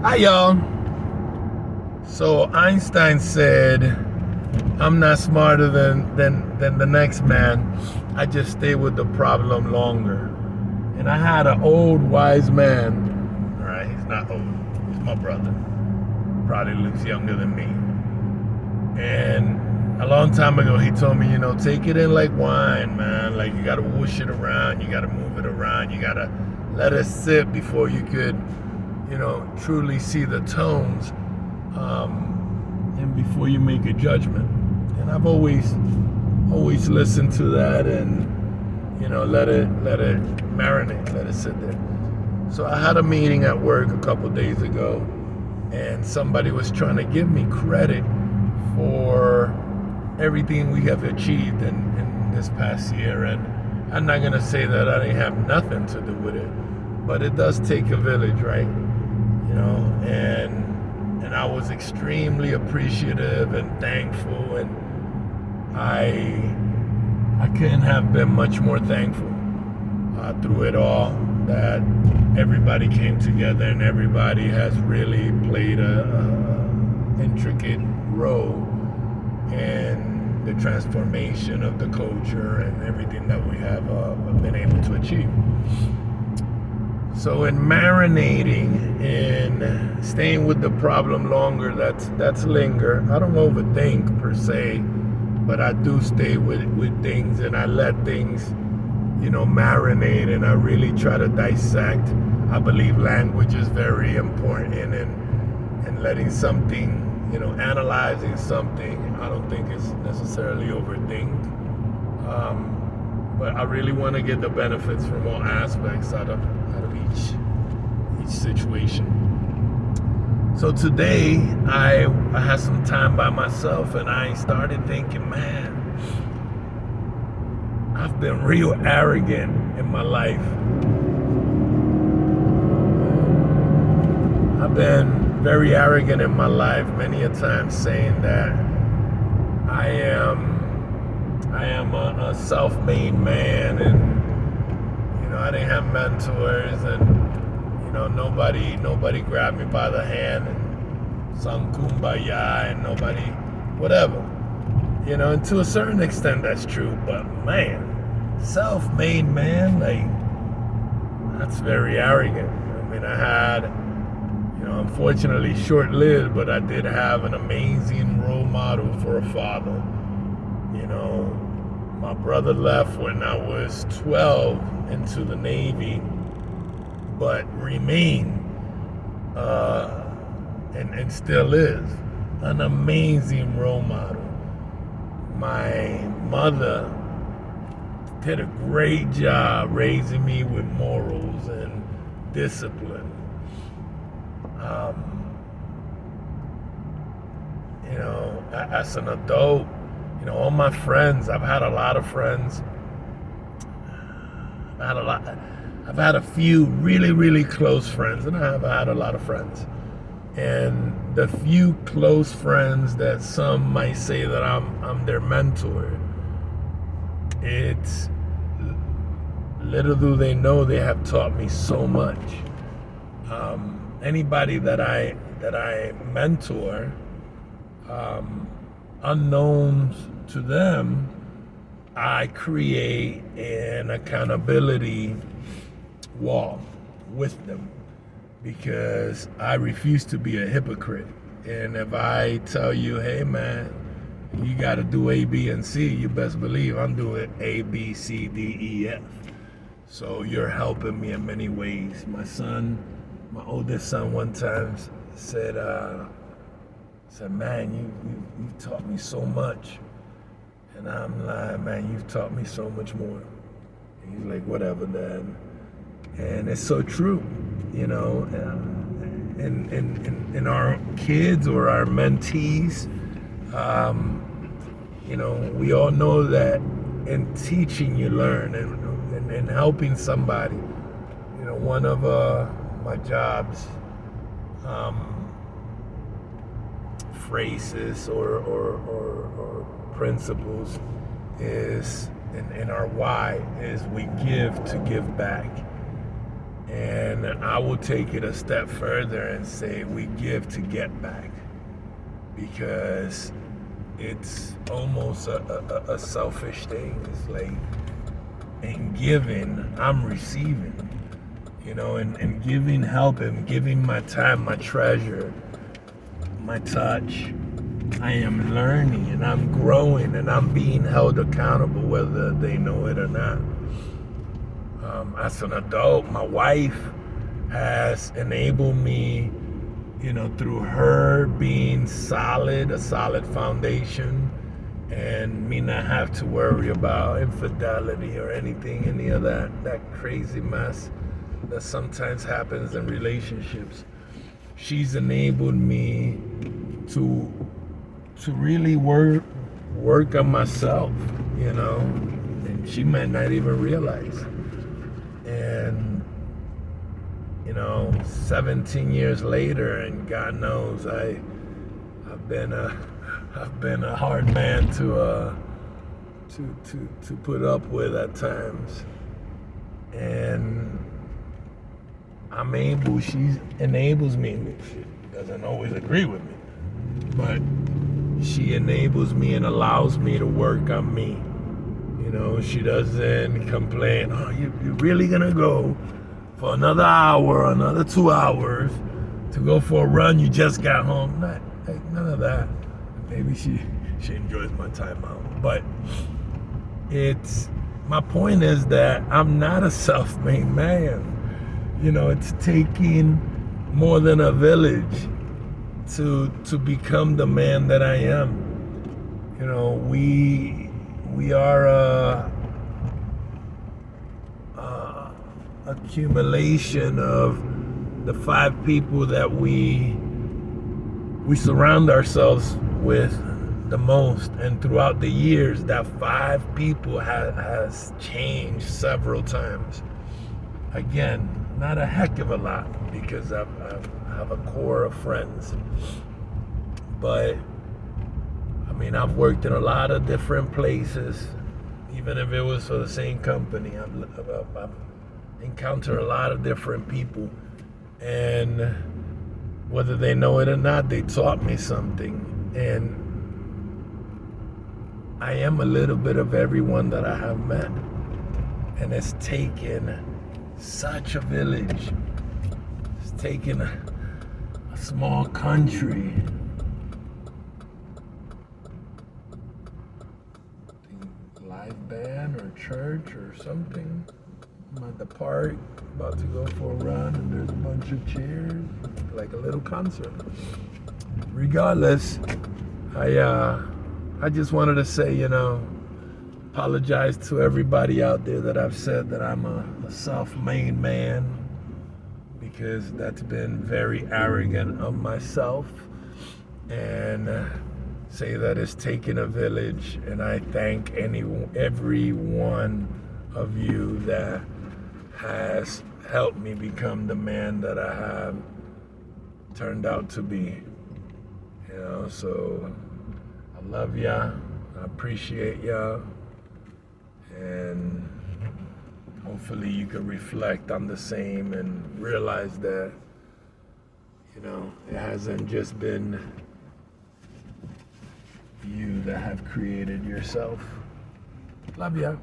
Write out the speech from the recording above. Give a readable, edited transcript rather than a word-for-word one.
Hi, y'all. So Einstein said, "I'm not smarter than the next man. I just stay with the problem longer." And I had an old wise man. All right, he's not old. He's my brother. Probably looks younger than me. And a long time ago, he told me, take it in like wine, man. Like you gotta whoosh it around. You gotta move it around. You gotta let it sit before you could, truly see the tones. And before you make a judgment. And I've always listened to that, and let it marinate, let it sit there. So I had a meeting at work a couple days ago, and somebody was trying to give me credit for everything we have achieved in this past year. And I'm not gonna say that I didn't have nothing to do with it, but it does take a village, right? And I was extremely appreciative and thankful, and I couldn't have been much more thankful through it all, that everybody came together and everybody has really played a intricate role in the transformation of the culture and everything that we have been able to achieve. So in marinating, in staying with the problem longer, that's linger. I don't overthink per se, but I do stay with things, and I let things, marinate, and I really try to dissect. I believe language is very important, and letting something, analyzing something, I don't think it's necessarily overthink. But I really want to get the benefits from all aspects out of each situation. So today I had some time by myself, and I started thinking, man, I've been real arrogant in my life. I've been very arrogant in my life, many a time, saying that I am a self-made man, and I didn't have mentors, and nobody grabbed me by the hand and sung kumbaya, and nobody, whatever. And to a certain extent that's true, but man, self-made man, like, that's very arrogant. I mean, I had, unfortunately short-lived, but I did have an amazing role model for a father. My brother left when I was 12 into the Navy, but remained, and still is, an amazing role model. My mother did a great job raising me with morals and discipline. As an adult, all my friends, I've had a lot of friends. I've had a few really, really close friends, and I've had a lot of friends. And the few close friends that some might say that I'm their mentor, it's little do they know they have taught me so much. Anybody that I mentor, unknown to them, I create an accountability wall with them, because I refuse to be a hypocrite. And if I tell you, hey man, you got to do A, B, and C, you best believe I'm doing A, B, C, D, E, F. So you're helping me in many ways. My oldest son, one time said, man, you've taught me so much. And I'm like, man, you've taught me so much more. And he's like, whatever, Dad. And it's so true, in our kids or our mentees, we all know that in teaching you learn, and in helping somebody. One of my jobs, phrases or principles is, in our why, is we give to give back. And I will take it a step further and say we give to get back, because it's almost a selfish thing. It's like, in giving, I'm receiving, and giving help and giving my time, my treasure, my touch. I am learning and I'm growing and I'm being held accountable whether they know it or not. As an adult, my wife has enabled me, through her being a solid foundation, and me not have to worry about infidelity or any of that crazy mess that sometimes happens in relationships. She's enabled me to really work on myself, and she might not even realize. And 17 years later, and God knows I've been a hard man to put up with at times, and she enables me. She doesn't always agree with me, but she enables me and allows me to work on me. She doesn't complain, oh, you're really gonna go for another hour, another 2 hours to go for a run, you just got home. None of that. Maybe she enjoys my time out. But my point is that I'm not a self-made man. It's taking more than a village to become the man that I am. We are a accumulation of the 5 people that we surround ourselves with the most, and throughout the years that 5 people has changed several times. Again, not a heck of a lot, because I have a core of friends, but I've worked in a lot of different places, even if it was for the same company. I've encountered a lot of different people, and whether they know it or not, they taught me something. And I am a little bit of everyone that I have met, and it's taken such a village. It's taken a small country. Live band or church or something. I'm at the park about to go for a run, and there's a bunch of chairs, like a little concert. Regardless, I just wanted to say, apologize to everybody out there that I've said that I'm a self-made man, because that's been very arrogant of myself, and say that it's taken a village. And I thank every one of you that has helped me become the man that I have turned out to be. So I love y'all, I appreciate y'all, and hopefully you can reflect on the same and realize that, it hasn't just been you that have created yourself. Love ya.